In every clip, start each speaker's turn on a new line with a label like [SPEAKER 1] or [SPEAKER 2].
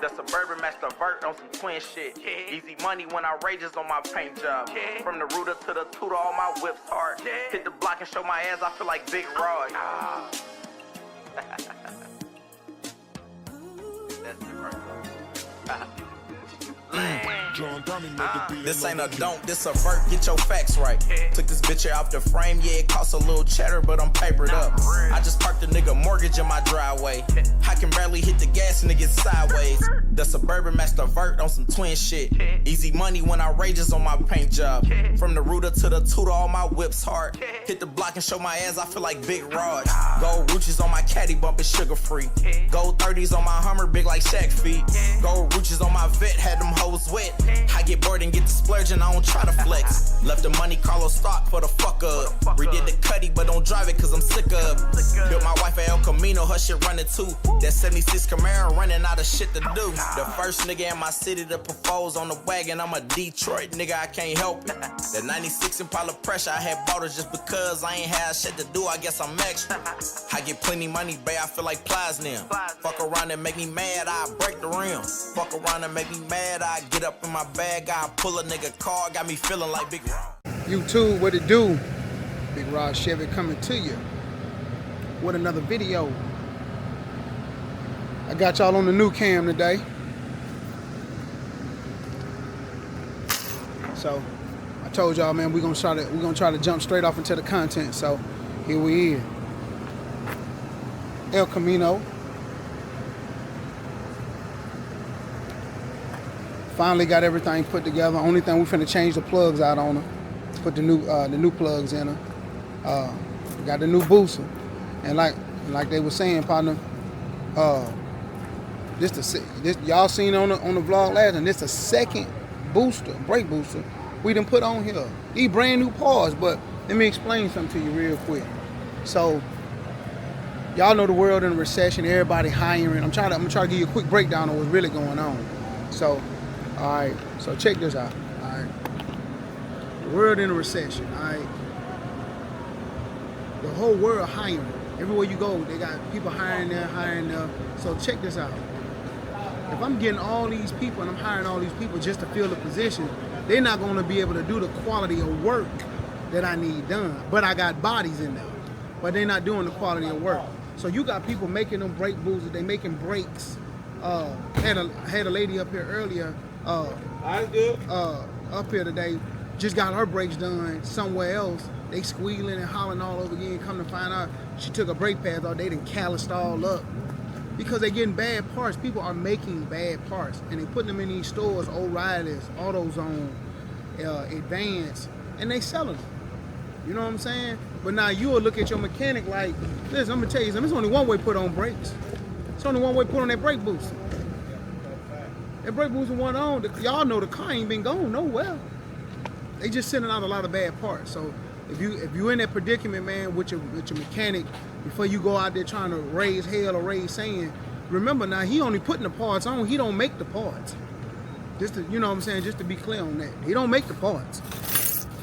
[SPEAKER 1] The Suburban Master Vert on some twin shit. Easy money when I rages on my paint job. From the rooter to the tutor, all my whips hard. Hit the block and show my ass, I feel like Big Rod. That's it right there. This ain't a don't, this a vert, get your facts right. Took this bitch here off the frame, yeah, it costs a little cheddar, but I'm papered up. I just parked a nigga mortgage in my driveway. I can barely hit the gas and it gets sideways. The Suburban Master Vert on some twin shit. Easy money when I rages on my paint job. From the rooter to the tutor, all my whips hard. Hit the block and show my ass, I feel like Big Rod. Gold Ruches on my caddy, bump is sugar free. Gold 30s on my Hummer, big like Shaq feet. Gold Ruches on my vet, had them hoes wet. I get bored and get the splurging, I don't try to flex. Left the money, Carlos stock for the fuck up. Redid the cutty, but don't drive it cause I'm sick of. Built my wife at El Camino, her shit running too. That 76 Camaro running out of shit to do. The first nigga in my city to propose on the wagon, I'm a Detroit nigga, I can't help it. That 96 Impala Pressure, I had bought it just because I ain't had shit to do, I guess I'm extra. I get plenty money, babe, I feel like Plies now. Fuck around and make me mad, I break the rim. Fuck around and make me mad, I get up in my bag, I pull a nigga car, got me feeling like Big Rod.
[SPEAKER 2] YouTube, what it do? Big Rod Chevy coming to you with another video. I got y'all on the new cam today. So I told y'all, man, we're gonna try to jump straight off into the content. So here we is. El Camino. Finally got everything put together. Only thing we finna change the plugs out on her. Put the new plugs in her. Got the new booster, and like they were saying, partner. This y'all seen on the vlog last, and this the second booster, brake booster we done put on here. These brand new parts, but let me explain something to you real quick. So y'all know the world in a recession, everybody hiring. I'm gonna try to give you a quick breakdown of what's really going on. So, all right, so check this out. All right, the world in a recession. All right, the whole world hiring. Everywhere you go, they got people hiring there. So check this out. If I'm getting all these people and I'm hiring all these people just to fill the position, they're not going to be able to do the quality of work that I need done. But I got bodies in there, but they're not doing the quality of work. So you got people making them brake boosters. They making brakes. Had a lady up here earlier. Up here today, just got her brakes done somewhere else. They squealing and hollering all over again. Come to find out, she took her brake pads off. They done calloused all up because they getting bad parts. People are making bad parts and they putting them in these stores, O'Reilly's, AutoZone, Advance, and they selling them. You know what I'm saying? But now you will look at your mechanic like, listen, I'm gonna tell you something. There's only one way to put on brakes. It's only one way to put on that brake booster. That brake booster went on. Y'all know the car ain't been going nowhere. They just sending out a lot of bad parts. So if you in that predicament, man, with your mechanic, before you go out there trying to raise hell or raise sand, remember now he only putting the parts on. He don't make the parts. Just to, you know what I'm saying, just to be clear on that. He don't make the parts.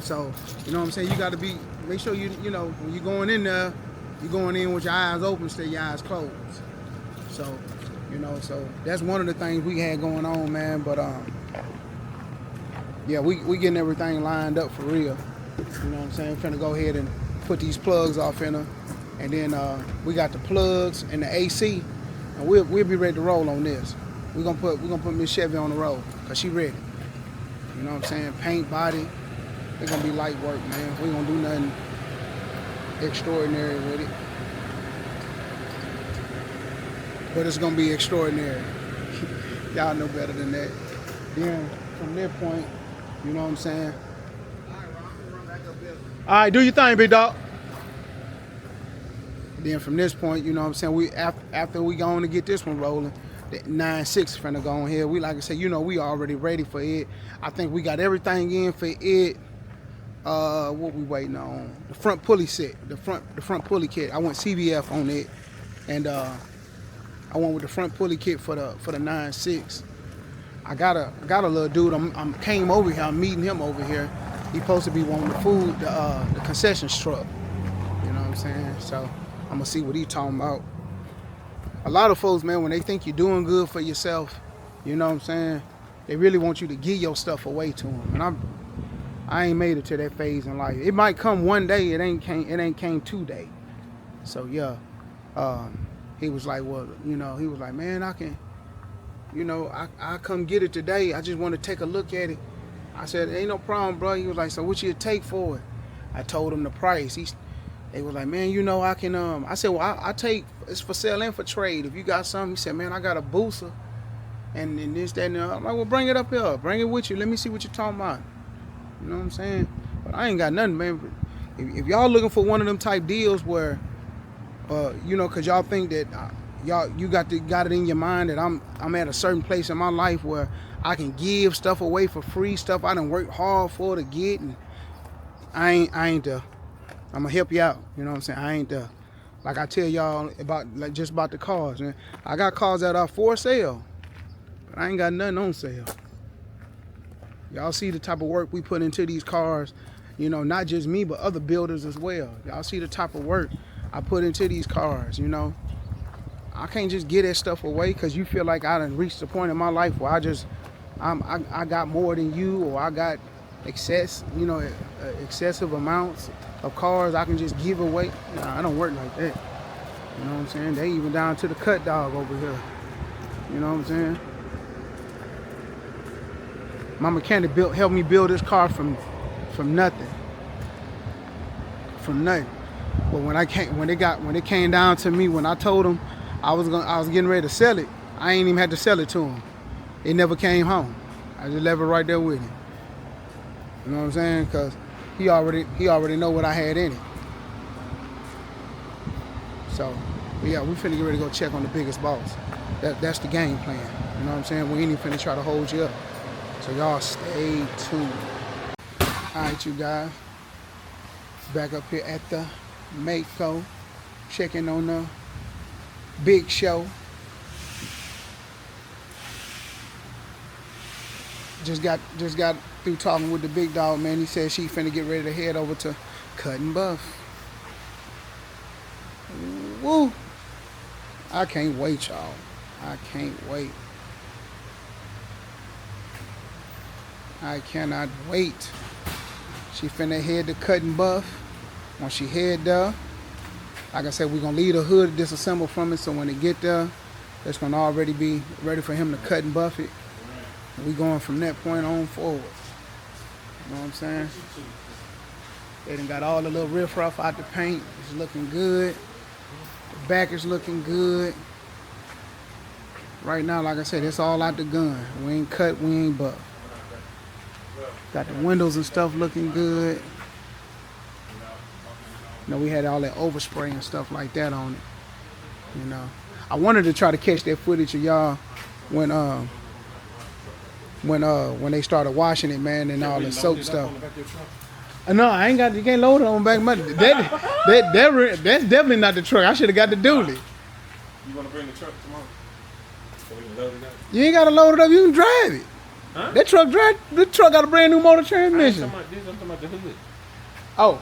[SPEAKER 2] So, you know what I'm saying, you got to make sure you know, when you're going in there, you're going in with your eyes open instead of your eyes closed. So, you know, so that's one of the things we had going on, man. But yeah, we getting everything lined up for real. You know what I'm saying? We're finna go ahead and put these plugs off in her, and then we got the plugs and the AC, and we'll be ready to roll on this. We're gonna put Miss Chevy on the road cause she ready. You know what I'm saying? Paint, body. It's gonna be light work, man. We gonna do nothing extraordinary with it, but it's gonna be extraordinary. Y'all know better than that. Then from that point, you know what I'm saying? All right, do your thing, big dog. Then from this point, you know what I'm saying, we after we go on to get this one rolling, the 9.6 finna go on here. We, like I said, you know, we already ready for it. I think we got everything in for it. What we waiting on? The front pulley set, the front pulley kit. I went CVF on it, and I went with the front pulley kit for the 9.6. I got a little dude. I'm came over here. I'm meeting him over here. He supposed to be one with the food, the concessions truck. You know what I'm saying? So I'm gonna see what he talking about. A lot of folks, man, when they think you're doing good for yourself, You know what I'm saying? They really want you to give your stuff away to them. And I ain't made it to that phase in life. It might come one day. It ain't came today. So yeah, he was like, well, you know, he was like, man, I can, you know, I come get it today. I just want to take a look at it. I said, ain't no problem, bro. He was like, so what you take for it? I told him the price. They was like, man, you know, I can, I said, well, I take, it's for sale and for trade. If you got something, he said, man, I got a booster and this, that, and the other. I'm like, well, bring it up here. Bring it with you. Let me see what you're talking about. You know what I'm saying? But I ain't got nothing, man. If y'all looking for one of them type deals where, you know, cause y'all think that you got it in your mind that I'm at a certain place in my life where I can give stuff away for free, stuff I done worked hard for to get, and I ain't there. I'm gonna help you out. You know what I'm saying? I ain't there. Like I tell y'all about, like, just about the cars, man. I got cars that are for sale, but I ain't got nothing on sale. Y'all see the type of work we put into these cars, you know, not just me, but other builders as well. Y'all see the type of work I put into these cars, you know. I can't just get that stuff away because you feel like I done reached the point in my life where I got more than you, or I got excessive amounts of cars I can just give away. Nah, I don't work like that. You know what I'm saying? They even down to the cut dog over here. You know what I'm saying? My mechanic helped me build this car from nothing. From nothing. But when it came down to me, when I told him I was getting ready to sell it, I ain't even had to sell it to him. It never came home. I just left it right there with him. You know what I'm saying? Because he already know what I had in it. So, yeah, we finna get ready to go check on the biggest boss. That's the game plan. You know what I'm saying? We ain't even finna try to hold you up. So y'all stay tuned. All right, you guys. Back up here at the Mako, checking on the big show. Just got through talking with the big dog, man. He said she finna get ready to head over to Cut and Buff. Woo! I can't wait, y'all. I can't wait. I cannot wait. She finna head to Cut and Buff. When she head there, like I said, we're gonna leave the hood disassembled from it, so when they get there, it's gonna already be ready for him to cut and buff it. We going from that point on forward. You know what I'm saying? They done got all the little riffraff out the paint. It's looking good. The back is looking good. Right now, like I said, it's all out the gun. We ain't cut, we ain't buff. Got the windows and stuff looking good. You know, we had all that overspray and stuff like that on it. You know, I wanted to try to catch that footage of y'all when they started washing it, man, and all the soap stuff. No, I ain't got. You can't load it on back. That's definitely not the truck. I should have got the dually.
[SPEAKER 3] You want to bring the truck tomorrow? So we can load it up?
[SPEAKER 2] You ain't got to load it up. You can drive it.
[SPEAKER 3] Huh?
[SPEAKER 2] The truck got a brand new motor transmission.
[SPEAKER 3] I'm talking about the hood.
[SPEAKER 2] Oh.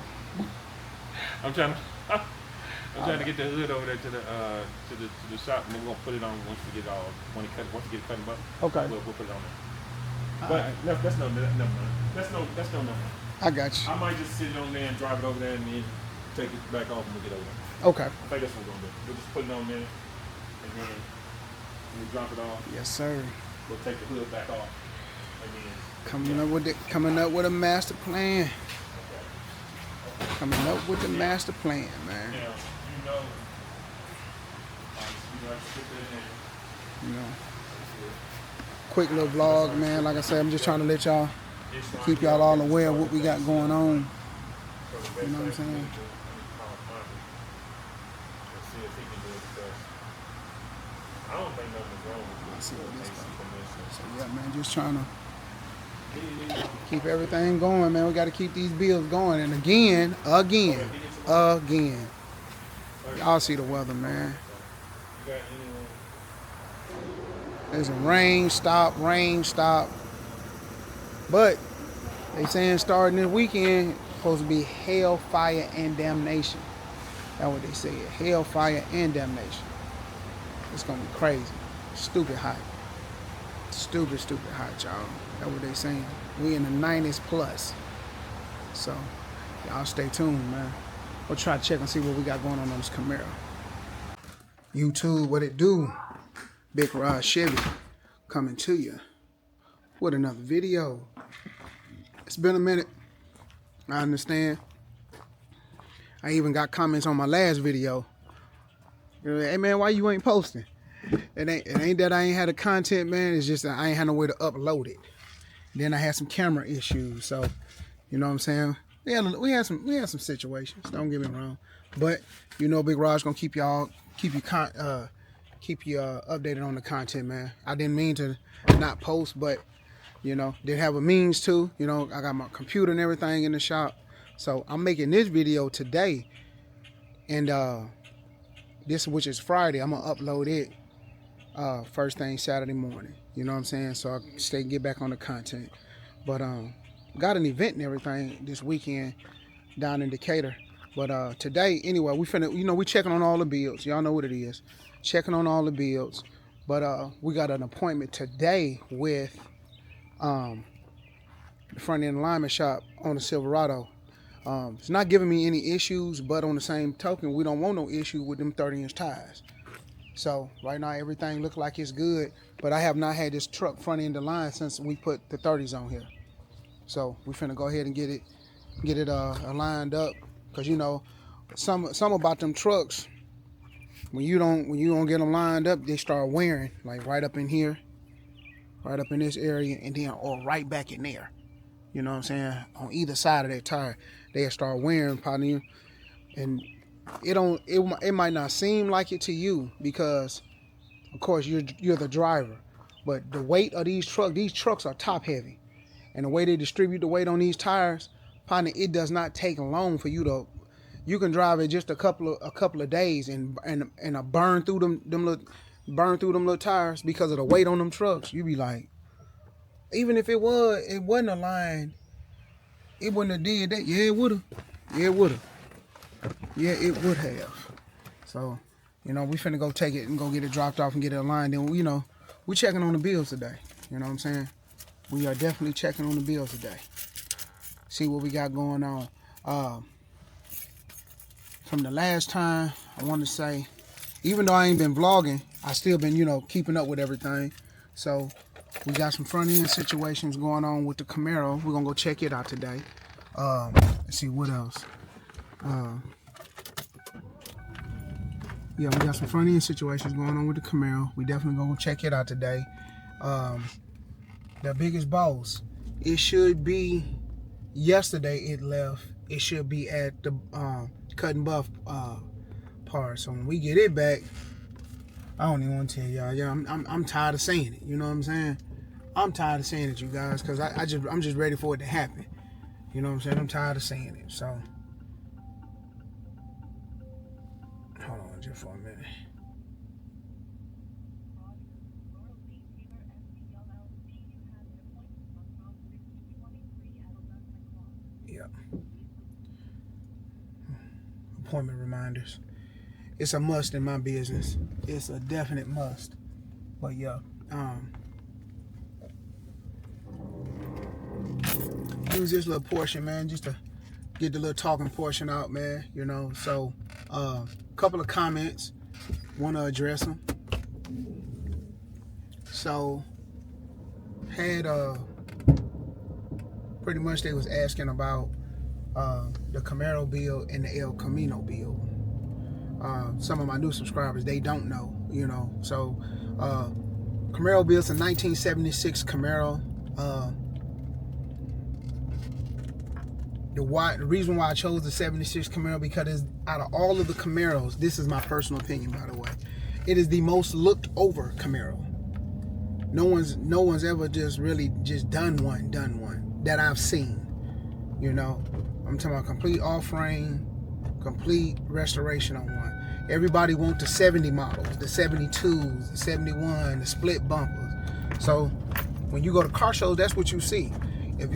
[SPEAKER 3] I'm trying to get the hood over there to the shop, and then we're gonna put it on once we get it cut and buff.
[SPEAKER 2] Okay.
[SPEAKER 3] We'll put it on there. But right. That's no number.
[SPEAKER 2] I got you.
[SPEAKER 3] I might just sit it on there and drive it over there and then take it back off when we get over there.
[SPEAKER 2] Okay.
[SPEAKER 3] I think that's what we're gonna do. We'll just put it on there, and then when we drop it off.
[SPEAKER 2] Yes, sir.
[SPEAKER 3] We'll take the hood back off.
[SPEAKER 2] Coming up with a master plan. Coming up with the master plan, man. You know. Quick little vlog, man. Like I said, I'm just trying to let y'all, keep y'all all aware of what we got going on. You know what I'm saying? So yeah, man, just trying to keep everything going, man. We got to keep these bills going. And again, y'all see the weather, man. There's a rain stop. But they saying starting this weekend, supposed to be hell, fire, and damnation. That's what they said. Hell, fire, and damnation. It's going to be crazy. Stupid hot. Stupid hot, y'all. That's what they saying. We in the 90s plus. So, y'all stay tuned, man. We'll try to check and see what we got going on this Camaro. YouTube, what it do? Big Rod Chevy coming to you with another video. It's been a minute. I understand. I even got comments on my last video. Hey man, why you ain't posting? It ain't that I ain't had the content, man. It's just that I ain't had no way to upload it. Then I had some camera issues, so you know what I'm saying. We had some situations. Don't get me wrong, but you know, Big Rod's gonna keep you updated on the content, man. I didn't mean to not post, but you know, didn't have a means to. You know, I got my computer and everything in the shop, so I'm making this video today, and this, which is Friday, I'm gonna upload it first thing Saturday morning. You know what I'm saying? So I get back on the content. But got an event and everything this weekend down in Decatur. But today, anyway, we checking on all the builds. Y'all know what it is. Checking on all the builds. But we got an appointment today with the front end alignment shop on the Silverado. It's not giving me any issues, but on the same token, we don't want no issue with them 30-inch tires. So right now everything look like it's good, but I have not had this truck front end aligned since we put the 30s on here. So we finna go ahead and get it aligned up, cause you know some about them trucks, when you don't get them lined up, they start wearing, like right up in here, right up in this area, and then or right back in there. You know what I'm saying? On either side of that tire, they start wearing, probably, and it might not seem like it to you because, of course, you're the driver, but the weight of these trucks are top heavy, and the way they distribute the weight on these tires, partner, it does not take long for you can drive it just a couple of days and burn through them little tires because of the weight on them trucks. You be like, even if it wasn't aligned, it wouldn't have did that. Yeah, it would have. Yeah, it would have. So, you know, we finna go take it and go get it dropped off and get it aligned. And, you know, we checking on the bills today. You know what I'm saying? We are definitely checking on the bills today. See what we got going on. From the last time, I want to say, even though I ain't been vlogging, I still been, you know, keeping up with everything. So, we got some front end situations going on with the Camaro. We're gonna go check it out today. Let's see what else. Yeah, we got some front end situations going on with the Camaro. We definitely gonna go check it out today. The biggest boss, it should be, yesterday it left. It should be at the cut and buff part. So when we get it back, I don't even want to tell y'all. Yeah, I'm tired of saying it. You know what I'm saying? I'm tired of saying it, you guys, because I'm just ready for it to happen. You know what I'm saying? I'm tired of saying it. So hold on just for a minute. Yep. Appointment reminders. It's a must in my business. It's a definite must. But yeah, use this little portion, man, just to get the little talking portion out, man. You know, so couple of comments, want to address them. So had pretty much they was asking about the Camaro build and the El Camino build. Some of my new subscribers, they don't know, you know. So Camaro builds a 1976 Camaro. The reason why I chose the 76 Camaro, because out of all of the Camaros, this is my personal opinion, by the way, it is the most looked over Camaro. No one's ever just really just done one that I've seen. You know, I'm talking about complete off-frame, complete restoration on one. Everybody wants the 70 models, the 72s, the 71, the split bumpers. So when you go to car shows, that's what you see. If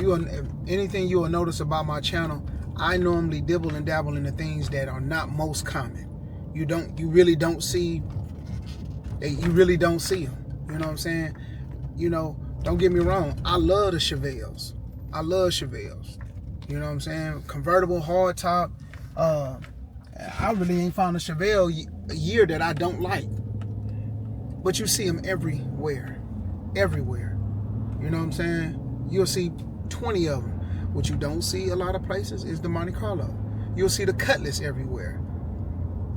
[SPEAKER 2] anything you will notice about my channel, I normally dibble and dabble in the things that are not most common. You really don't see them. You know what I'm saying? you know, don't get me wrong. I love the Chevelles. I love Chevelles. You know what I'm saying? Convertible, hard top. I really ain't found a Chevelle year that I don't like. But you see them everywhere. Everywhere. You know what I'm saying? You'll see 20 of them. What you don't see a lot of places is the Monte Carlo. You'll see the Cutlass everywhere.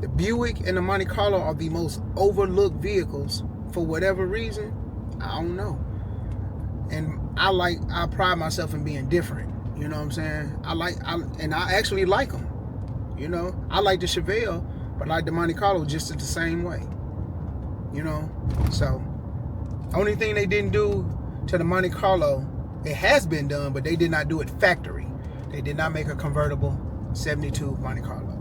[SPEAKER 2] The Buick and the Monte Carlo are the most overlooked vehicles for whatever reason. I don't know. And I pride myself in being different. You know what I'm saying? I actually like them. You know, I like the Chevelle, but I like the Monte Carlo just in the same way. You know, so only thing they didn't do to the Monte Carlo, it has been done, but they did not do it factory. They did not make a convertible 72 Monte Carlo.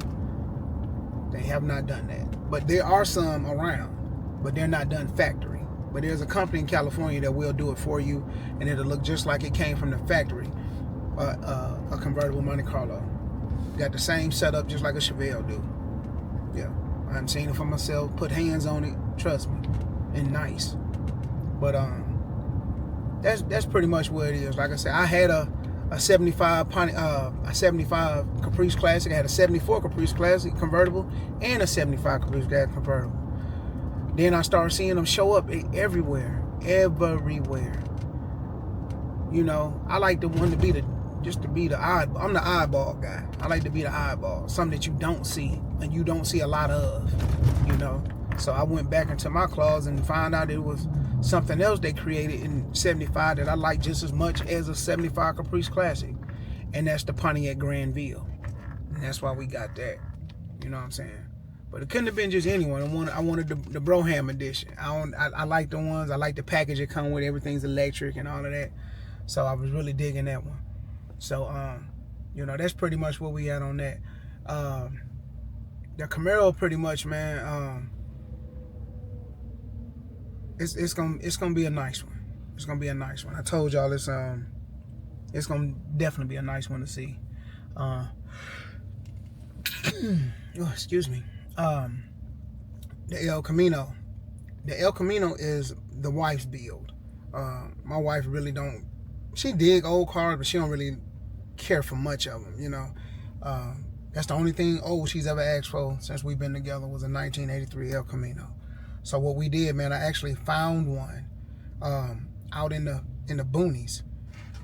[SPEAKER 2] They have not done that. But there are some around, but they're not done factory. But there's a company in California that will do it for you, and it'll look just like it came from the factory, a convertible Monte Carlo. Got the same setup just like a Chevelle do. Yeah, I haven't seen it for myself. Put hands on it, trust me, and nice. But that's pretty much what it is. Like I said, I had a 75 Caprice Classic. I had a 74 Caprice Classic convertible and a 75 Caprice Classic convertible. Then I started seeing them show up everywhere. You know, I like the one to be the oddball. I'm the oddball guy. I like to be the oddball. Something that you don't see and you don't see a lot of, you know. So I went back into my closet and found out it was something else they created in 75 that I like just as much as a 75 Caprice Classic. And that's the Pontiac Grandville. And that's why we got that. You know what I'm saying? But it couldn't have been just anyone. I wanted the Broham edition. I like the ones. I like the package it come with. Everything's electric and all of that. So I was really digging that one. So, you know, that's pretty much what we had on that. The Camaro, pretty much, man. It's gonna be a nice one. It's gonna be a nice one. I told y'all it's gonna definitely be a nice one to see. Oh, excuse me. The El Camino. The El Camino is the wife's build. My wife really don't. She dig old cars, but she don't really care for much of them. You know, that's the only thing old she's ever asked for since we've been together was a 1983 El Camino. So what we did, man, I actually found one out in the boonies,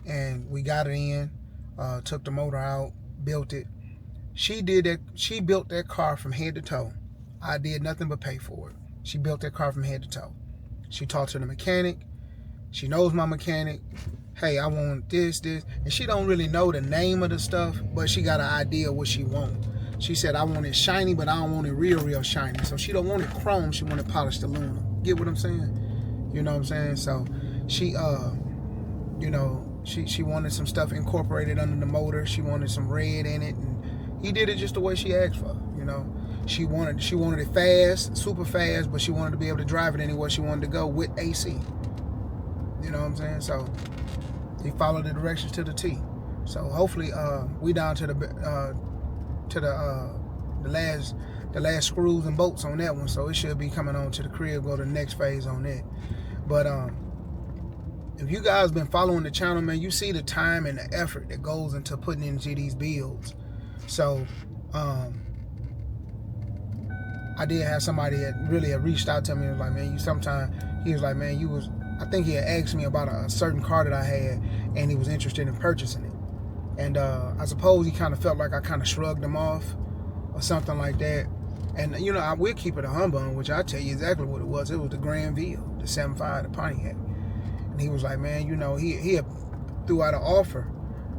[SPEAKER 2] and we got it in, took the motor out, built it. She did that. She built that car from head to toe. I did nothing but pay for it. She built that car from head to toe. She talked to the mechanic. She knows my mechanic. Hey, I want this, and she don't really know the name of the stuff, but she got an idea of what she wants. She said, I want it shiny, but I don't want it real shiny. So she don't want it chrome, she want it polished aluminum. Get what I'm saying? You know what I'm saying? So she, you know, she wanted some stuff incorporated under the motor. She wanted some red in it, and he did it just the way she asked for, you know. She wanted it fast, super fast, but she wanted to be able to drive it anywhere she wanted to go with AC. You know what I'm saying? So he followed the directions to the T. So hopefully, we down to the last screws and bolts on that one. So it should be coming on to the crib. Go to the next phase on that. But if you guys been following the channel, man, you see the time and the effort that goes into putting into these builds. So I did have somebody that really had reached out to me and was like, man, he was like, man, I think he had asked me about a certain car that I had, and he was interested in purchasing it. And I suppose he kind of felt like I kind of shrugged him off or something like that. And, you know, I will keep it a humbug, which I'll tell you exactly what it was. It was the Grandville, the 75, the Pontiac. And he was like, man, you know, he had threw out an offer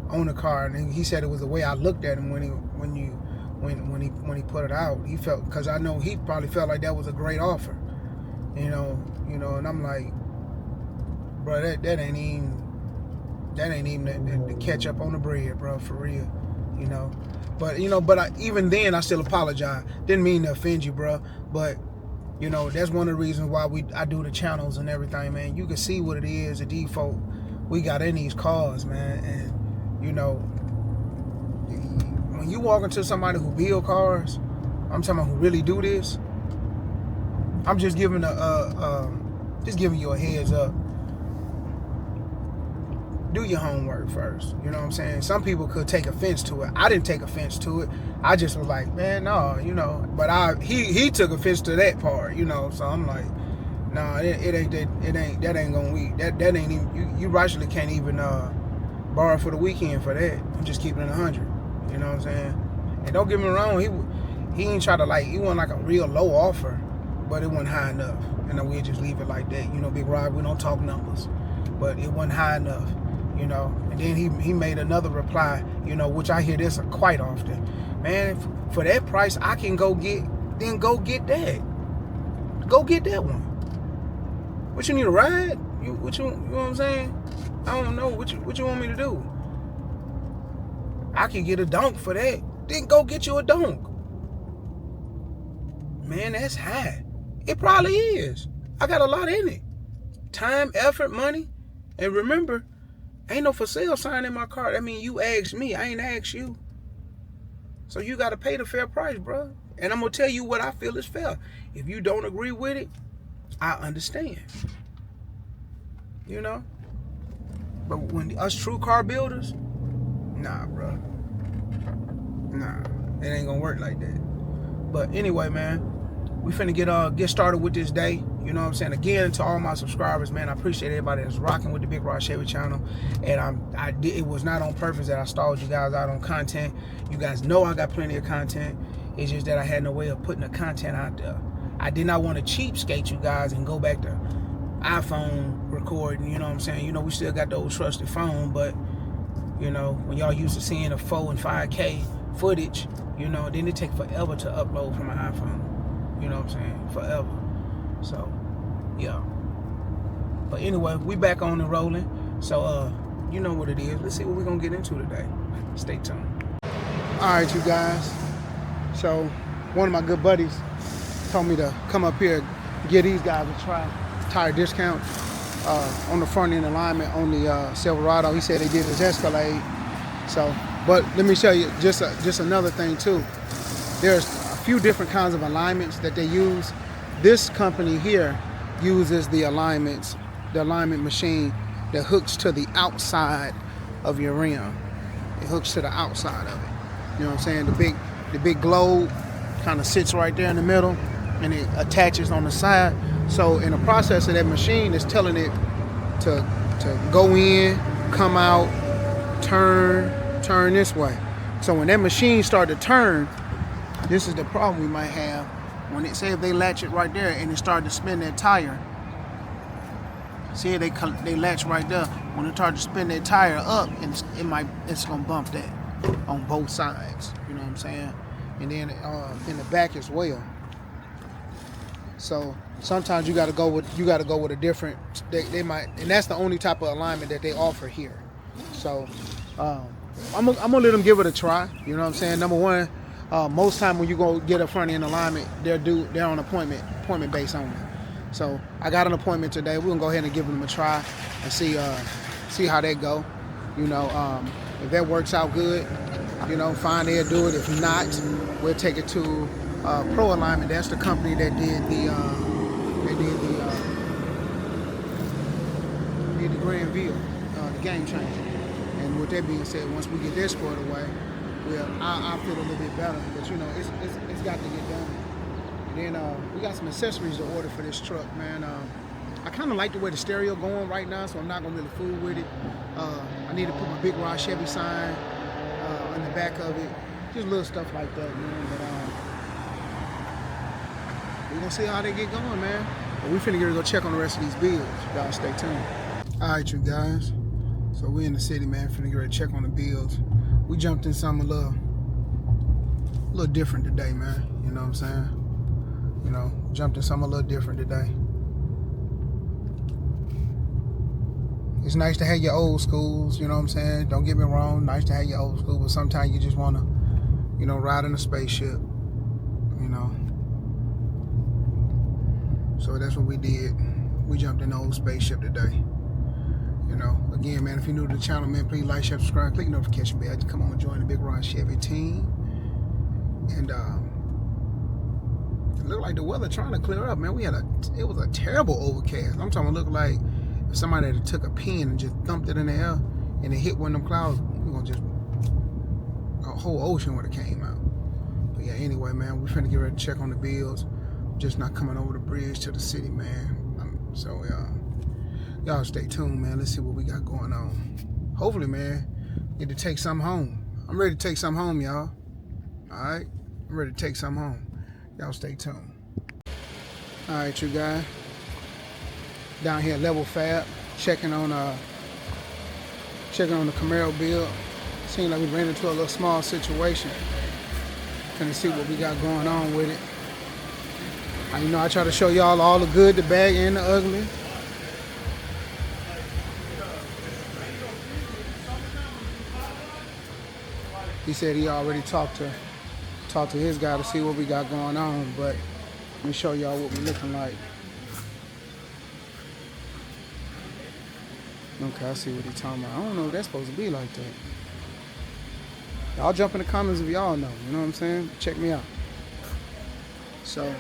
[SPEAKER 2] on the car, and he said it was the way I looked at him when he put it out. He felt, because I know he probably felt like that was a great offer, you know. And I'm like, bro, that ain't even the ketchup on the bread, bro, for real, you know. But even then I still apologize. Didn't mean to offend you, bro. But you know, that's one of the reasons why I do the channels and everything, man. You can see what it is, the default we got in these cars, man. And you know, when you walk into somebody who build cars, I'm talking about who really do this. I'm just giving you a heads up. do your homework first. You know what I'm saying? Some people could take offense to it. I didn't take offense to it. I just was like, man, no, you know. But he took offense to that part, you know. So I'm like, nah, it ain't that ain't gonna weed. That ain't even you rightfully can't even borrow for the weekend for that. I'm just keeping it 100. You know what I'm saying? And don't get me wrong, he ain't try to like, he wasn't like a real low offer, but it wasn't high enough. And then we'll just leave it like that. You know, Big Rod, we don't talk numbers, but it wasn't high enough. You know, and then he made another reply, you know, which I hear this quite often. Man, for that price, I can go get that. Go get that one. What you need a ride? You know what I'm saying? I don't know what you want me to do. I can get a donk for that. Then go get you a donk. Man, that's high. It probably is. I got a lot in it. Time, effort, money, and remember, ain't no for sale sign in my car. I mean, you asked me. I ain't asked you. So you got to pay the fair price, bro. And I'm going to tell you what I feel is fair. If you don't agree with it, I understand. You know? But when us true car builders, nah, bro. Nah, it ain't going to work like that. But anyway, man, we finna get started with this day. You know what I'm saying? Again, to all my subscribers, man, I appreciate everybody that's rocking with the Big Rod Chevy channel. And it was not on purpose that I stalled you guys out on content. You guys know I got plenty of content. It's just that I had no way of putting the content out there. I did not want to cheapskate you guys and go back to iPhone recording. You know what I'm saying? You know, we still got the old trusted phone, but you know, when y'all used to seeing the 4 and 5K footage, you know, then it take forever to upload from an iPhone. You know what I'm saying? Forever. So, yeah. But anyway, we back on and rolling. So, you know what it is. Let's see what we're going to get into today. Stay tuned. All right, you guys. So, one of my good buddies told me to come up here and give these guys a try. Tire discount on the front end alignment on the Silverado. He said they did his Escalade. So, but let me show you just another thing, too. There's a few different kinds of alignments that they use. This company here uses the alignment machine that hooks to the outside of your rim. It hooks to the outside of it. You know what I'm saying? The big globe kind of sits right there in the middle, and it attaches on the side. So in the process of that machine, it's telling it to go in, come out, turn this way. So when that machine starts to turn, this is the problem we might have. When it say if they latch it right there and it start to spin that tire, see they latch right there. When it start to spin that tire up, and it's gonna bump that on both sides. You know what I'm saying? And then in the back as well. So sometimes you got to go with a different. They might, and that's the only type of alignment that they offer here. So I'm gonna let them give it a try. You know what I'm saying? Number one. Most time when you go get a front end alignment, they're on appointment based only. So I got an appointment today. We're gonna go ahead and give them a try and see how they go. You know, if that works out good, you know, fine, they'll do it. If not, we'll take it to Pro Alignment. That's the company that did the Grand View, the game changer. And with that being said, once we get that squared away, I feel a little bit better, but you know, it's got to get done. And then we got some accessories to order for this truck, man. I kind of like the way the stereo going right now, so I'm not gonna really fool with it. I need to put my Big Rod Chevy sign on the back of it, just little stuff like that, man. But we're gonna see how they get going, man. But we finna go check on the rest of these bills. Y'all stay tuned. All right, you guys. So we in the city, man. Finna get ready to check on the bills. We jumped in something a little different today, man. You know what I'm saying? You know, jumped in something a little different today. It's nice to have your old schools, you know what I'm saying? Don't get me wrong, nice to have your old school, but sometimes you just want to, you know, ride in a spaceship, you know. So that's what we did. We jumped in the old spaceship today. You know, again, man, if you're new to the channel, man, please like, share, subscribe, click the notification bell. Come on and join the Big Rod Chevy team. And it looked like the weather trying to clear up, man. It was a terrible overcast. I'm talking, it looked like if somebody had took a pen and just thumped it in the air, and it hit one of them clouds, we're gonna just, a whole ocean would have came out. But yeah, anyway, man, we're finna get ready to check on the bills. Just not coming over the bridge to the city, man. So y'all stay tuned, man. Let's see what we got going on. Hopefully, man, get to take some home. I'm ready to take some home, y'all. All right, I'm ready to take some home. Y'all stay tuned. All right, you guys. Down here at Level Fab, checking on the Camaro build. Seems like we ran into a little small situation. Gonna see what we got going on with it. You know, I try to show y'all all the good, the bad, and the ugly. He said he already talked to his guy to see what we got going on, but let me show y'all what we're looking like. Okay, I see what he's talking about. I don't know if that's supposed to be like that. Y'all jump in the comments if y'all know. You know what I'm saying? Check me out. So,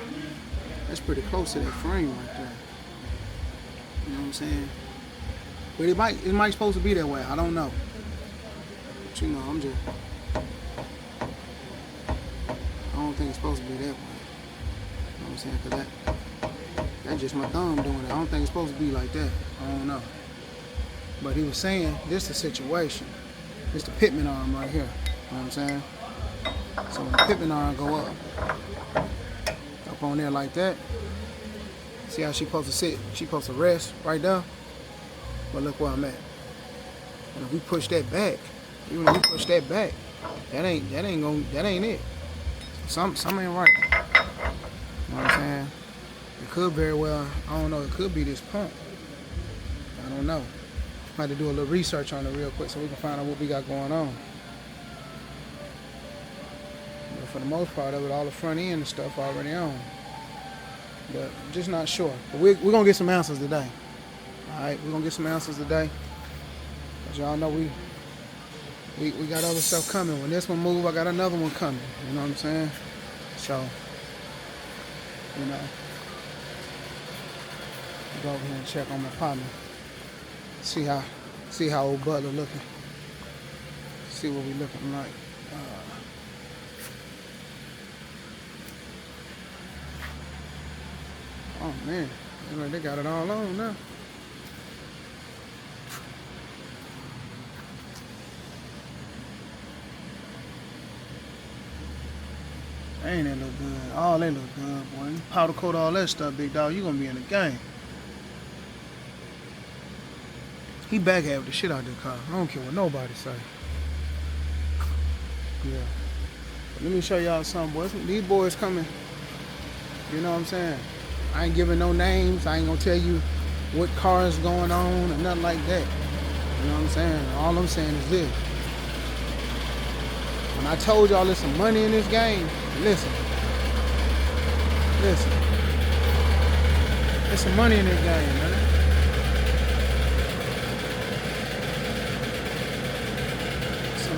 [SPEAKER 2] that's pretty close to that frame right there. You know what I'm saying? But it might supposed to be that way. I don't know. But you know, I don't think it's supposed to be that way. You know what I'm saying? Cause that's just my thumb doing it. I don't think it's supposed to be like that. I don't know. But he was saying, this is the situation. This the pitman arm right here. You know what I'm saying? So when the pitman arm go up on there like that, see how she supposed to sit? She supposed to rest right there. But look where I'm at. And if we push that back, even if we push that back, that ain't it. Something ain't right. You know what I'm saying? It could very well, I don't know, it could be this pump. I don't know. I had to do a little research on it real quick so we can find out what we got going on. But for the most part of it, all the front end and stuff already on. But I'm just not sure. But we're going to get some answers today. All right, we're going to get some answers today. As y'all know, we got other stuff coming. When this one move, I got another one coming. You know what I'm saying? So, you know, I'll go over here and check on my partner. See how old Butler looking. See what we looking like. Oh man, they got it all on now. Ain't that look good? All that look good, boy. You powder coat all that stuff, big dog. You gonna be in the game. He backhanded the shit out of the car. I don't care what nobody say. Yeah. But let me show y'all something, boys. These boys coming. You know what I'm saying? I ain't giving no names. I ain't gonna tell you what car is going on or nothing like that. You know what I'm saying? All I'm saying is this. When I told y'all there's some money in this game, listen. There's some money in this game, man.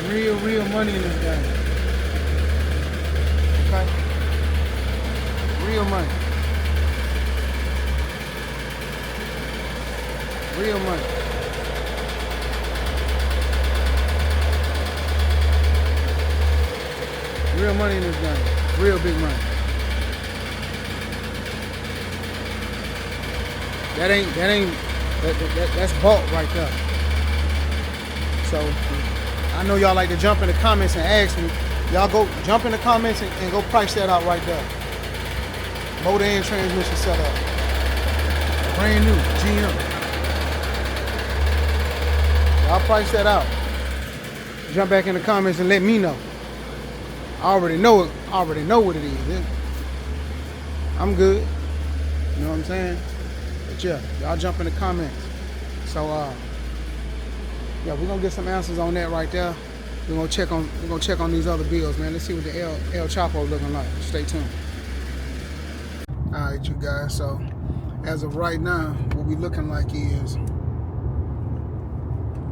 [SPEAKER 2] Real money in this game. Okay? Real money. Real money. Real money in this game. Real big money. That's bulk right there. So I know y'all like to jump in the comments and ask me. Y'all go jump in the comments and go price that out right there. Motor and transmission setup. Brand new, GM. Y'all price that out. Jump back in the comments and let me know. I already know it. I already know what it is. I'm good. You know what I'm saying? But yeah, y'all jump in the comments. So yeah, we're gonna get some answers on that right there. We're gonna check on these other bills, man. Let's see what the El Chapo looking like. Stay tuned. Alright, you guys, so as of right now, what we looking like is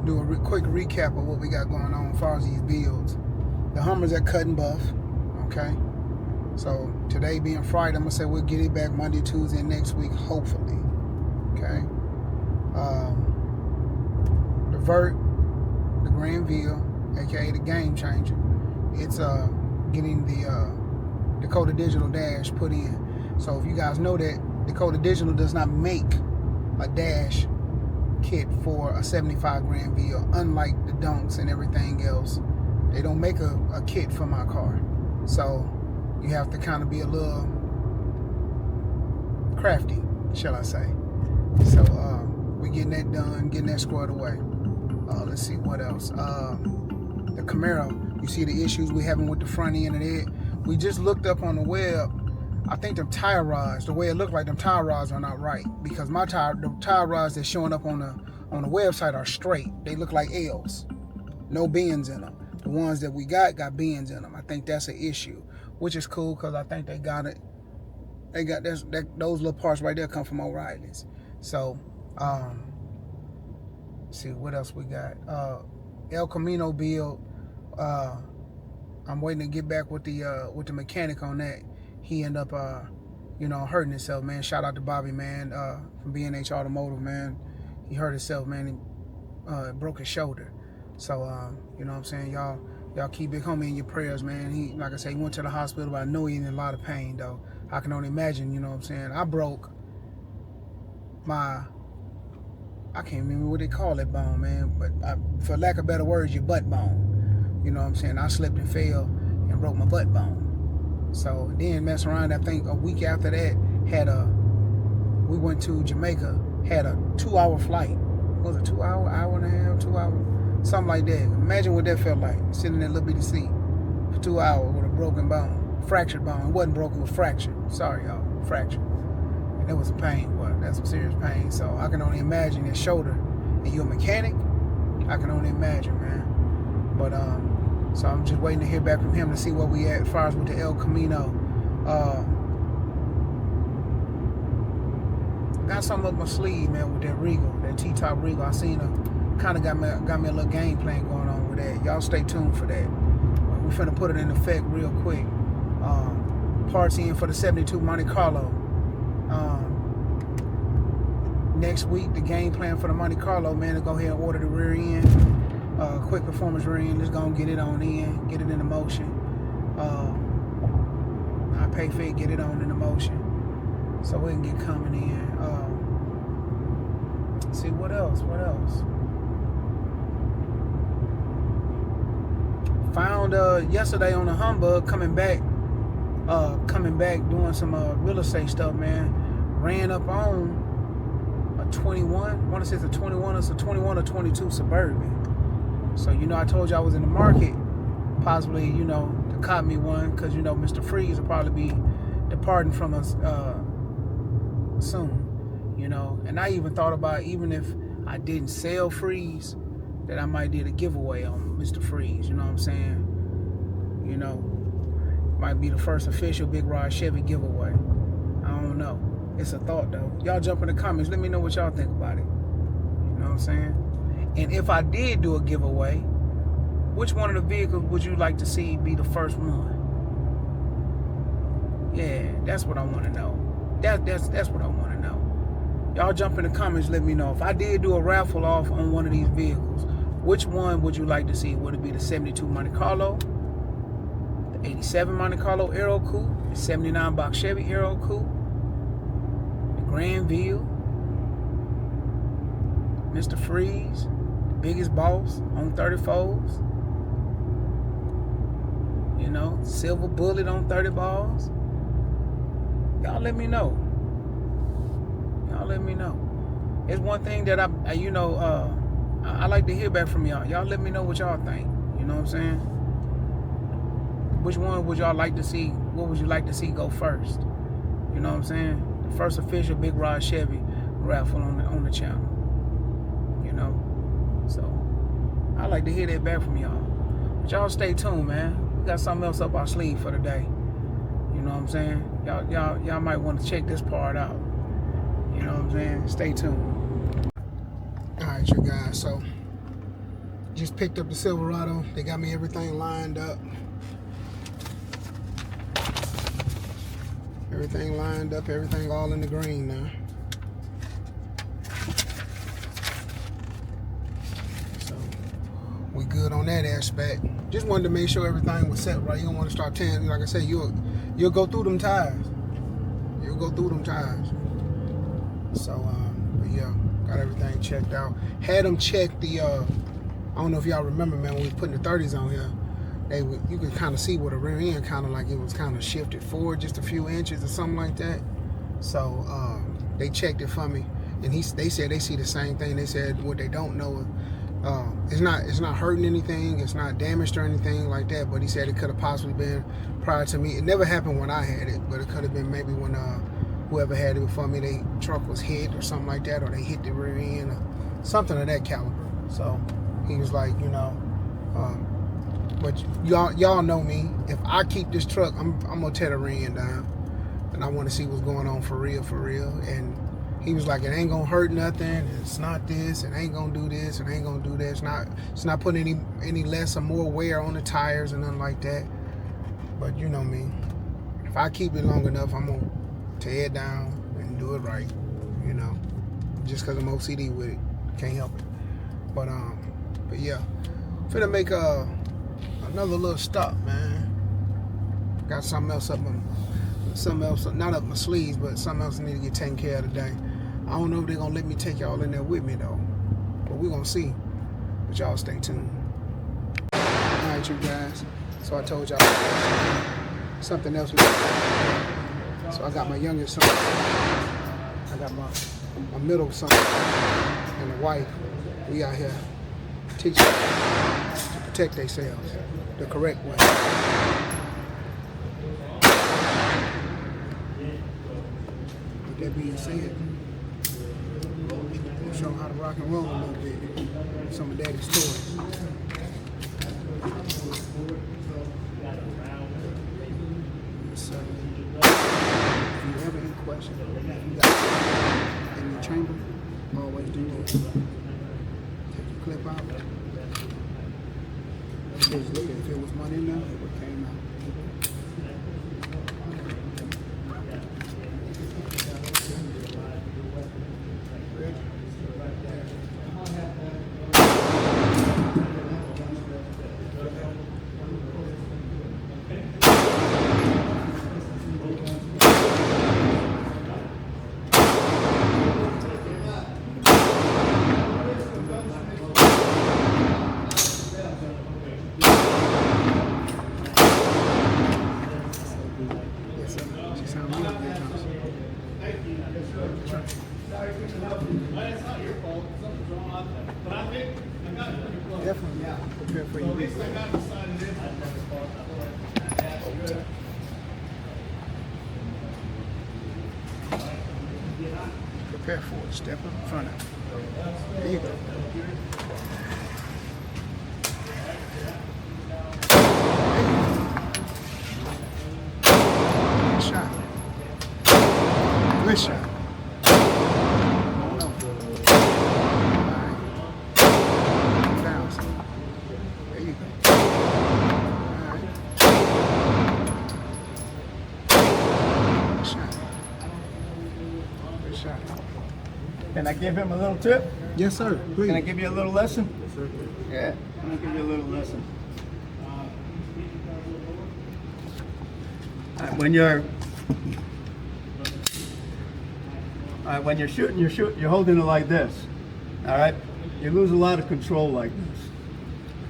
[SPEAKER 2] do a quick recap of what we got going on as far as these bills. The Hummer's at cut and buff, okay? So today being Friday, I'm gonna say we'll get it back Monday, Tuesday, and next week, hopefully. Okay. The Vert the Granville, aka the Game Changer. It's getting the Dakota Digital Dash put in. So if you guys know that Dakota Digital does not make a dash kit for a 75 Granville, unlike the Dunks and everything else. They don't make a kit for my car. So you have to kind of be a little crafty, shall I say. So we're getting that done, getting that squared away. Let's see what else. The Camaro, you see the issues we having with the front end of it. We just looked up on the web. I think them tire rods, the way it looked like them tire rods are not right, because the tire rods that's showing up on the website are straight. They look like L's, no bends in them. The ones that we got bends in them. I think that's an issue, which is cool because I think they got it. They got those little parts right there come from O'Reilly's. So, see what else we got. El Camino build. I'm waiting to get back with the mechanic on that. He ended up, hurting himself, man. Shout out to Bobby, man, from B&H Automotive, man. He hurt himself, man. He broke his shoulder. So, you know what I'm saying? Y'all keep Big Homie in your prayers, man. He, like I said, he went to the hospital, but I know he's in a lot of pain, though. I can only imagine, you know what I'm saying? I broke I can't remember what they call that bone, man. But for lack of better words, your butt bone. You know what I'm saying? I slipped and fell and broke my butt bone. So then mess around, I think a week after that, we went to Jamaica, had a 2-hour flight. Was it 2 hour, hour and a half, 2 hours? Something like that. Imagine what that felt like, sitting in that little bitty seat for 2 hours with a broken bone, fractured bone. It wasn't broken, it was fractured. Sorry, y'all, fractured. And that was some pain, boy. That's some serious pain. So I can only imagine that shoulder. And you're a mechanic, I can only imagine, man. But so I'm just waiting to hear back from him to see where we at as far as with the El Camino. Got something up my sleeve, man, with that Regal, that T-top Regal. I seen her, kind of got me a little game plan going on with that. Y'all stay tuned for that. We're finna put it in effect real quick. Parts in for the 72 Monte Carlo. Next week, the game plan for the Monte Carlo, man, to go ahead and order the rear end. Quick performance rear end, just gonna get it on in, get it into motion. I pay for it, get it on into motion. So we can get coming in. See what else? Found yesterday on the Humbug coming back doing some real estate stuff, man. Ran up on a 21. I want to say it's a 21. It's a 21 or 22 Suburban. So I told you I was in the market, possibly to cop me one, because Mr. Freeze will probably be departing from us soon. And I even thought about, even if I didn't sell Freeze, that I might do a giveaway on Mr. Freeze. You know what I'm saying? Might be the first official Big Rod Chevy giveaway. I don't know. It's a thought, though. Y'all jump in the comments. Let me know what y'all think about it. You know what I'm saying? And if I did do a giveaway, which one of the vehicles would you like to see be the first one? Yeah, that's what I want to know. That's what I want to know. Y'all jump in the comments, let me know. If I did do a raffle off on one of these vehicles, which one would you like to see? Would it be the 72 Monte Carlo, the 87 Monte Carlo Aero Coupe, the 79 box Chevy Aero Coupe, the Granville, Mr. Freeze, the biggest boss on 34s, Silver Bullet on 30 balls? Y'all let me know. It's one thing that I like to hear back from y'all. Y'all let me know what y'all think. You know what I'm saying? Which one would y'all like to see? What would you like to see go first? You know what I'm saying? The first official Big Rod Chevy raffle on the channel. So I like to hear that back from y'all. But y'all stay tuned, man. We got something else up our sleeve for the day. You know what I'm saying? Y'all might want to check this part out. You know what I'm saying? Stay tuned. Alright, you guys, so just picked up the Silverado. They got me everything lined up. Everything lined up, everything all in the green now. So we good on that aspect. Just wanted to make sure everything was set right. You don't want to start tearing. Like I said, you'll go through them tires. You'll go through them tires. So, but yeah, got everything checked out. Had them check the. I don't know if y'all remember, man, when we was putting the 30s on here. You could kind of see where the rear end kind of like it was kind of shifted forward just a few inches or something like that. So they checked it for me, and they said they see the same thing. They said what they don't know is it's not hurting anything, it's not damaged or anything like that. But he said it could have possibly been prior to me. It never happened when I had it, but it could have been maybe when whoever had it before me, their truck was hit or something like that, or they hit the rear end or something of that caliber. So he was like, but y'all know me. If I keep this truck, I'm gonna tear the rear end down, and I want to see what's going on for real. And he was like, it ain't gonna hurt nothing. It's not this. It ain't gonna do this. It ain't gonna do that. It's not putting any less or more wear on the tires and nothing like that. But you know me. If I keep it long enough, I'm gonna tear it down and do it right. Just because I'm OCD with it, can't help it. But yeah, finna make another little stop, man. Got something else not up my sleeves, but something else I need to get taken care of today. I don't know if they're gonna let me take y'all in there with me though, but we're gonna see. But y'all stay tuned. All right, you guys. So I told y'all something else. So I got my youngest son, I got my middle son, and the wife. We out here teaching to protect themselves the correct way. With that being said, we'll show them how to rock and roll a little bit. Some of Daddy's toys. So, if you have any questions, if you got in your chamber, always do this. Take your clip out. Just look at if it was money in there, it would came out. Definitely prepare for you. Prepare for it. Step up in front of it. There you go. Good shot. Good shot.
[SPEAKER 4] Can I give him a little tip?
[SPEAKER 2] Yes, sir. Please.
[SPEAKER 4] Can I give you a little lesson? Yes, sir. Yeah, I'm gonna give you a little lesson. When you're shooting, you're holding it like this. All right. You lose a lot of control like this.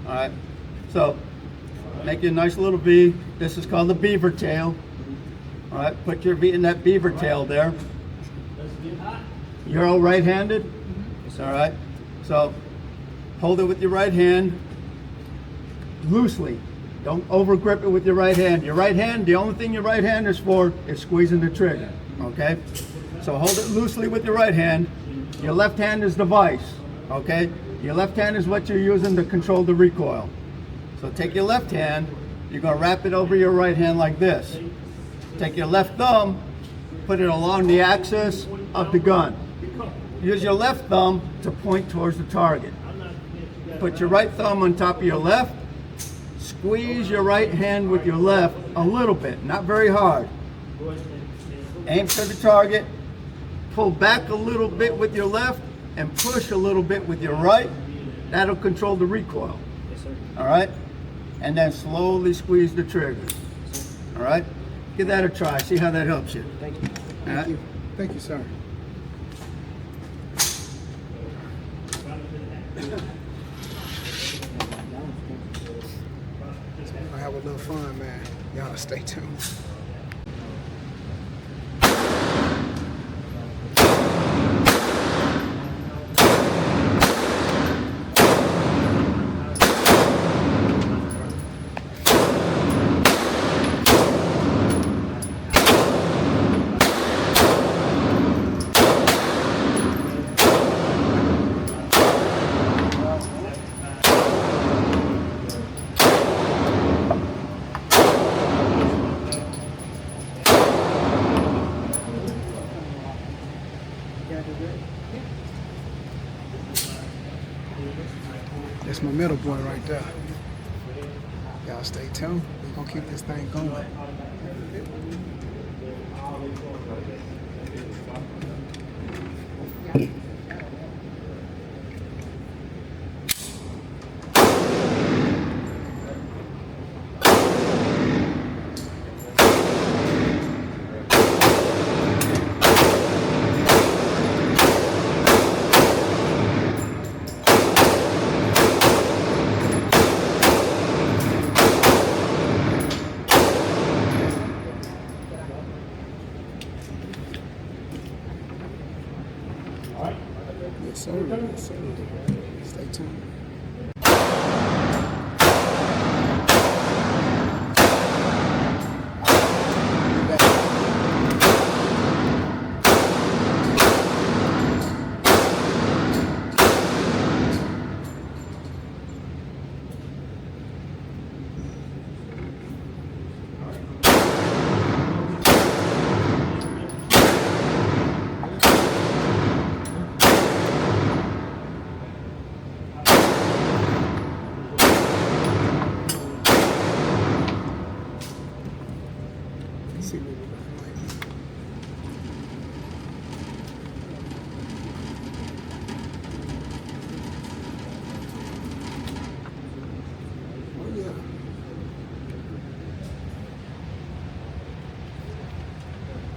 [SPEAKER 4] All right. So make you a nice little V. This is called the beaver tail. All right. Put your V in that beaver tail there. You're all right-handed? All right. So hold it with your right hand loosely. Don't over grip it with your right hand. Your right hand, the only thing your right hand is for is squeezing the trigger. Okay? So hold it loosely with your right hand. Your left hand is the vice. Okay? Your left hand is what you're using to control the recoil. So take your left hand, you're going to wrap it over your right hand like this. Take your left thumb, put it along the axis of the gun. Use your left thumb to point towards the target. Put your right thumb on top of your left. Squeeze your right hand with your left a little bit, not very hard. Aim for the target. Pull back a little bit with your left and push a little bit with your right. That'll control the recoil. All right? And then slowly squeeze the trigger. All right? Give that a try. See how that helps you.
[SPEAKER 5] Thank you.
[SPEAKER 4] All right?
[SPEAKER 2] Thank you, sir. I have a little fun, man. Y'all stay tuned. That's my middle boy right there. Y'all stay tuned. We're gonna keep this thing going. Yes, sir. Yes, sir. Stay tuned. See what we're looking like. Oh yeah.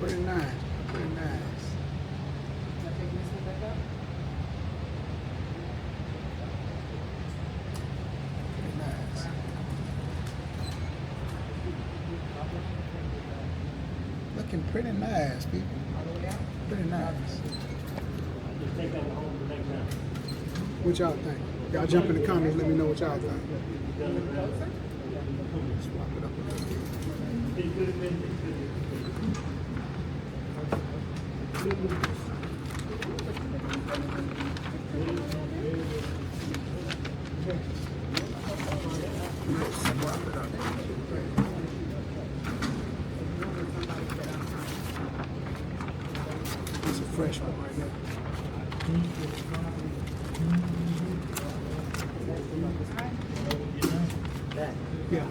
[SPEAKER 2] Pretty nice. Pretty nice. Pretty nice. Looking pretty nice, people. Pretty nice. What y'all think? Y'all jump in the comments, let me know what y'all think. Swap it up a little bit. Swap it up. It's a fresh one right now. Yeah.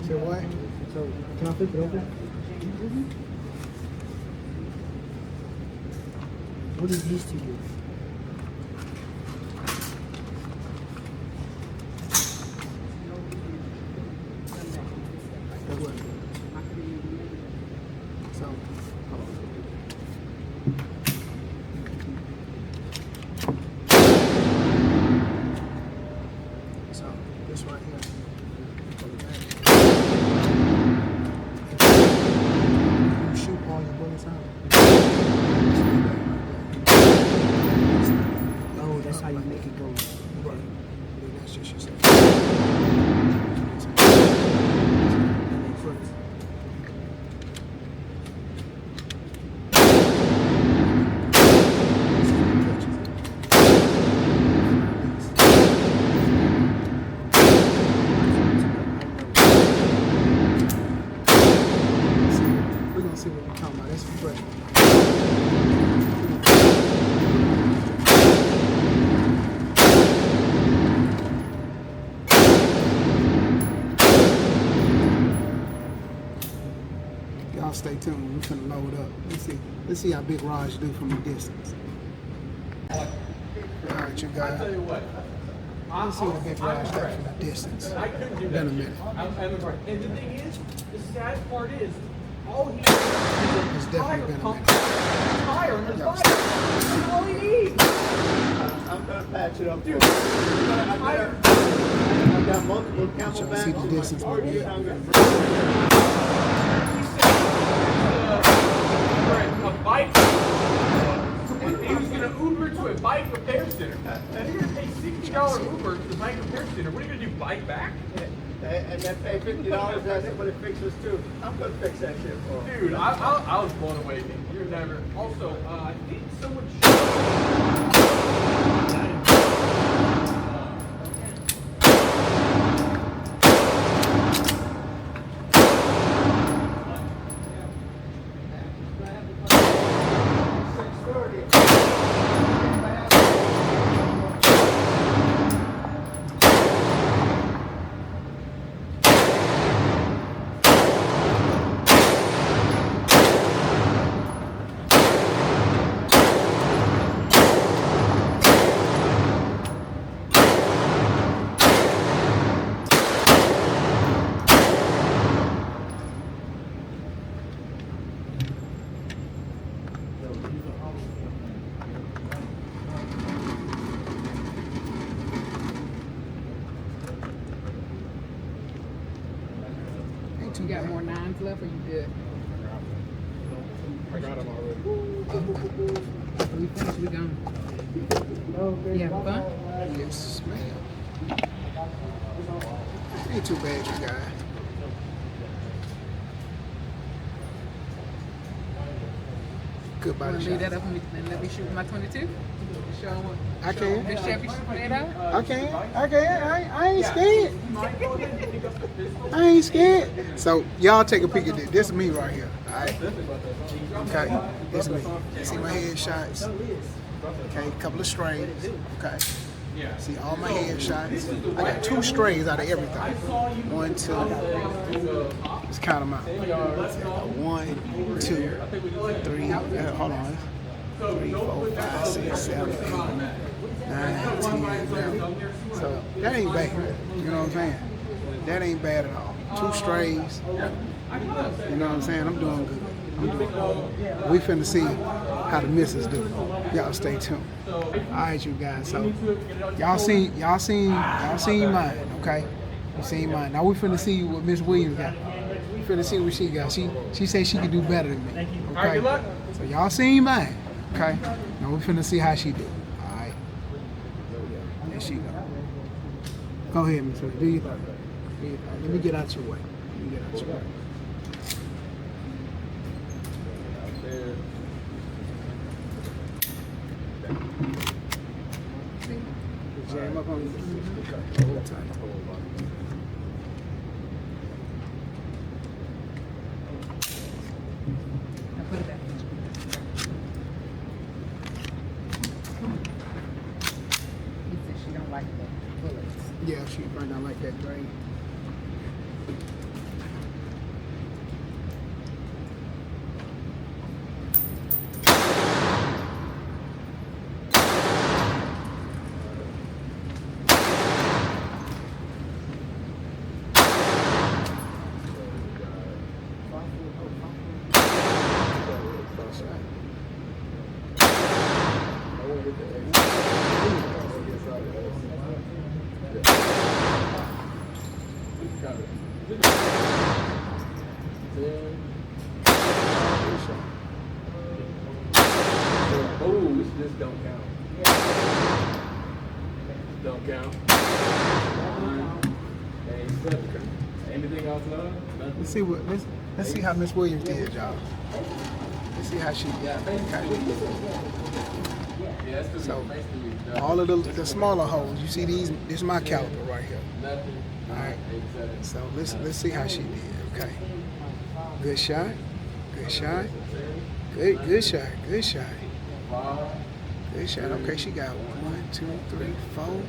[SPEAKER 2] Say what?
[SPEAKER 5] So, can I flip it over? What is these two do?
[SPEAKER 2] That wasn't good. So, hold on. So, this right here. For the back. You shoot all your bullets out.
[SPEAKER 5] Oh, that's how you make it go.
[SPEAKER 2] Right. Then that's just yourself. First. We're gonna see what we're talking about. That's fresh. Y'all stay tuned. We're gonna load up. Let's see how Big Raj do from a distance. Alright, you guys. Let's see what big guys got from a distance. Been a minute.
[SPEAKER 6] And the thing is, the sad part is, all he
[SPEAKER 2] It's definitely been a minute.
[SPEAKER 6] tire on the fire. That's all he needs.
[SPEAKER 4] I'm gonna patch it up.
[SPEAKER 6] Dude,
[SPEAKER 4] I've got multiple
[SPEAKER 2] Trying to see
[SPEAKER 4] camelbacks.
[SPEAKER 2] the distance.
[SPEAKER 6] He said a bike. He was gonna Uber to a bike repair center. You're gonna pay $60 Uber to the bike repair center. What are you gonna do? Bike back?
[SPEAKER 4] And then pay $50 to have somebody fix this too. I'm gonna fix that shit for him.
[SPEAKER 6] Dude, I was blown away. Man. You're never. Also, I think someone.
[SPEAKER 7] You got more nines left, or you good?
[SPEAKER 3] I got them already.
[SPEAKER 7] We finished, we gone. You having fun?
[SPEAKER 2] Yes, ma'am. Ain't too bad, you guys. Good body
[SPEAKER 7] Wanna leave that
[SPEAKER 2] shot.
[SPEAKER 7] up and let me shoot my 22? Show 'em what.
[SPEAKER 2] I can.
[SPEAKER 7] This Chevy shoot that out?
[SPEAKER 2] I ain't scared. I ain't scared. So y'all take a peek at this. This is me right here. Alright. Okay. This is me. See my headshots. Okay, couple of strays. Okay. See all my headshots. I got 2 strays out of everything. 1, 2. Let's count them out. 1, 2, 3. Hold on. 3, 4, 5, 6, 7, 8, 9, 10, 11. So that ain't bad. You know what I'm saying? That ain't bad at all. 2 strays. You know what I'm saying? I'm doing good. We finna see how the missus do. Y'all stay tuned. Alright, you guys. So y'all seen mine, okay? You seen mine. Now we finna see what Miss Williams got. We finna see what she got. She said she could do better than me. Okay? So y'all seen mine. Okay? Now we finna see how she do. Alright. There she go. Go ahead, Miss Williams. Do your thing. Let me get out your way. Jam up on you. Okay, hold tight.
[SPEAKER 7] Now put it back. He said she don't like the bullets.
[SPEAKER 2] Yeah, she might not like that grain.
[SPEAKER 6] Oh, this don't count. Don't count. Anything else, love?
[SPEAKER 2] Let's see how Miss Williams did, y'all. Let's see how she did. Okay. So all of the smaller holes, you see these? This is my caliper right here. All right. So let's see how she did. Okay. Good shot. Good shot. Good shot. Good shot. Good shot. Okay, she got 1, 2, 3, 4,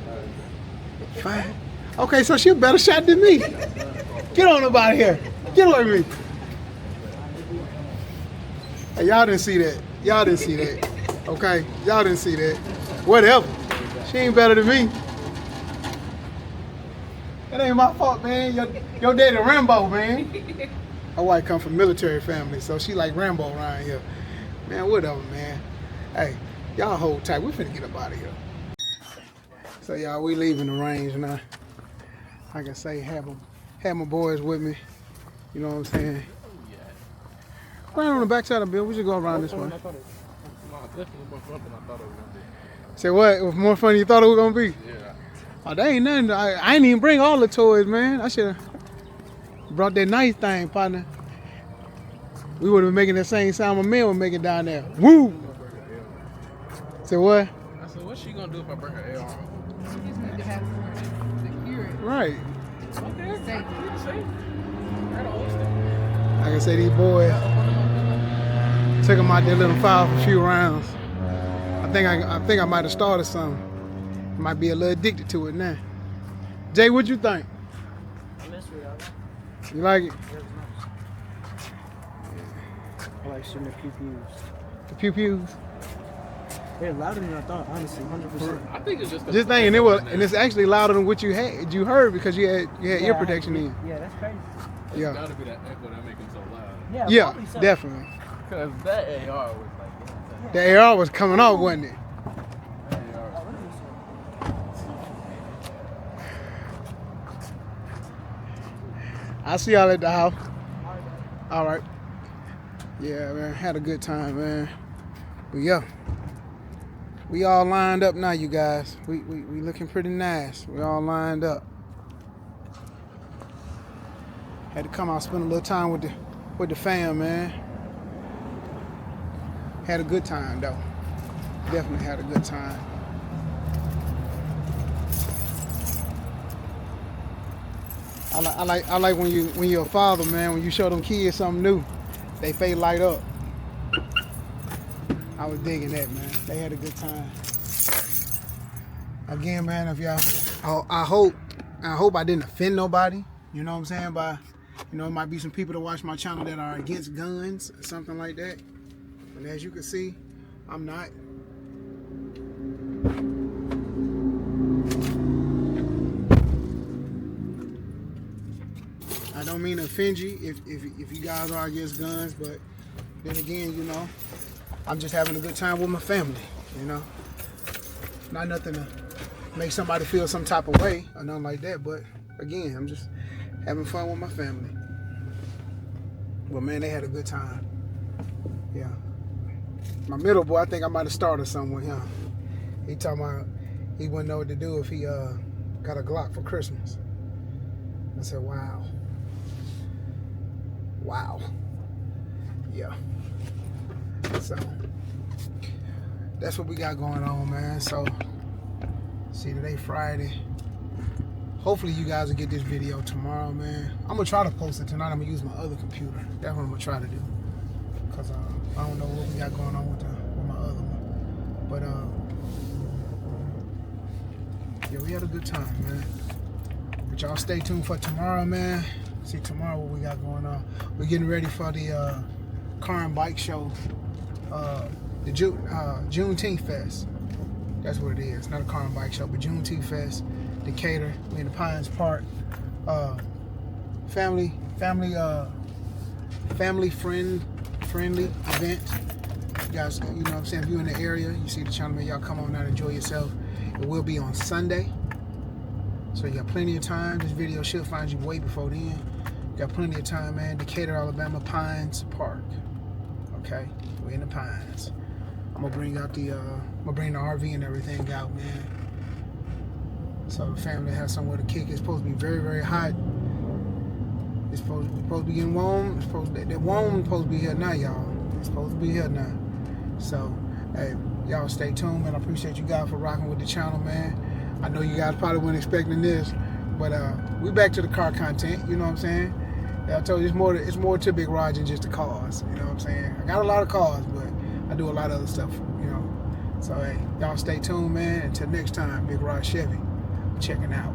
[SPEAKER 2] 5. Okay, so she a better shot than me. Get on up out of here. Get away from me. Hey, y'all didn't see that. Y'all didn't see that. Okay? Y'all didn't see that. Whatever. She ain't better than me. That ain't my fault, man. Your daddy Rambo, man. My wife come from military family, so she like Rambo around here. Man, whatever, man. Hey, y'all hold tight. We finna get up out of here. So y'all, we leaving the range now. Like I say, have my boys with me. You know what I'm saying? Right on the backside of the bill. We should go around this way. Say what? It was more fun than you thought it was gonna be?
[SPEAKER 3] Yeah.
[SPEAKER 2] Oh, that ain't nothing. I ain't even bring all the toys, man. I should have brought that nice thing, partner. We would have been making that same sound my man was making down there. Woo! Say what?
[SPEAKER 6] I said, what's she gonna do if I bring her AR?
[SPEAKER 7] You just need to have someone secure it.
[SPEAKER 2] Right.
[SPEAKER 6] Okay,
[SPEAKER 7] Safety.
[SPEAKER 2] Like I say, these boys took them out there, let them fire for a few rounds. I think I might have started something. Might be a little addicted to it now. Jay, what you think? You like it?
[SPEAKER 5] I like shooting the pew-pews.
[SPEAKER 2] The pew-pews?
[SPEAKER 5] They're louder than I thought, honestly, 100%.
[SPEAKER 6] I think it's just.
[SPEAKER 2] Just thinking, and it's actually louder than what you heard because you had ear protection in.
[SPEAKER 5] Yeah, that's crazy.
[SPEAKER 6] It's
[SPEAKER 2] Yeah.
[SPEAKER 6] gotta be that echo that makes them so loud.
[SPEAKER 2] Yeah,
[SPEAKER 5] probably so.
[SPEAKER 2] definitely.
[SPEAKER 6] Cause that AR was like.
[SPEAKER 2] The AR was coming off, wasn't it?
[SPEAKER 6] That AR.
[SPEAKER 2] I'll see y'all at the house. All right. Yeah, man, had a good time, man. But yeah, we all lined up now, you guys. We looking pretty nice. We all lined up. Had to come out, spend a little time with the fam, man. Had a good time though. Definitely had a good time. I like when you're a father, man. When you show them kids something new, they face light up. I was digging that, man. They had a good time. Again, man, if y'all, I hope I didn't offend nobody. You know what I'm saying? By, you know, it might be some people that watch my channel that are against guns, or something like that. But as you can see, I'm not. I don't mean to offend you if you guys are against guns, but then again, you know, I'm just having a good time with my family, you know. Not nothing to make somebody feel some type of way or nothing like that, but again, I'm just having fun with my family. But man, they had a good time. Yeah. My middle boy, I think I might have started something with him. He talking about he wouldn't know what to do if he got a Glock for Christmas. I said, wow. Wow. Yeah. So that's what we got going on, man. So see, today Friday. Hopefully you guys will get this video tomorrow, man. I'm gonna try to post it tonight. I'm gonna use my other computer. That's what I'm gonna try to do. Cause I don't know what we got going on with my other one. But yeah, we had a good time, man. But y'all stay tuned for tomorrow, man. See tomorrow what we got going on. We're getting ready for the car and bike show. The Juneteenth Fest. That's what it is. Not a car and bike show, but Juneteenth Fest. Decatur. We in the Pines Park. Family friendly event. You guys, you know what I'm saying? If you're in the area, you see the channel, man, y'all come on out and enjoy yourself. It will be on Sunday. So you got plenty of time. This video should find you way before then. You got plenty of time, man. Decatur, Alabama, Pines Park. Okay? We're in the Pines. I'm gonna bring out the RV and everything out, man. So the family has somewhere to kick. It's supposed to be very, very hot. It's supposed to be getting warm. That warm supposed to be here now, y'all. It's supposed to be here now. So, hey, y'all stay tuned, man. I appreciate you guys for rocking with the channel, man. I know you guys probably weren't expecting this, but we back to the car content. You know what I'm saying? Yeah, I told you it's more to Big Rod than just the cars. You know what I'm saying? I got a lot of cars, but I do a lot of other stuff. You know. So hey, y'all stay tuned, man. Until next time, Big Rod Chevy checking out.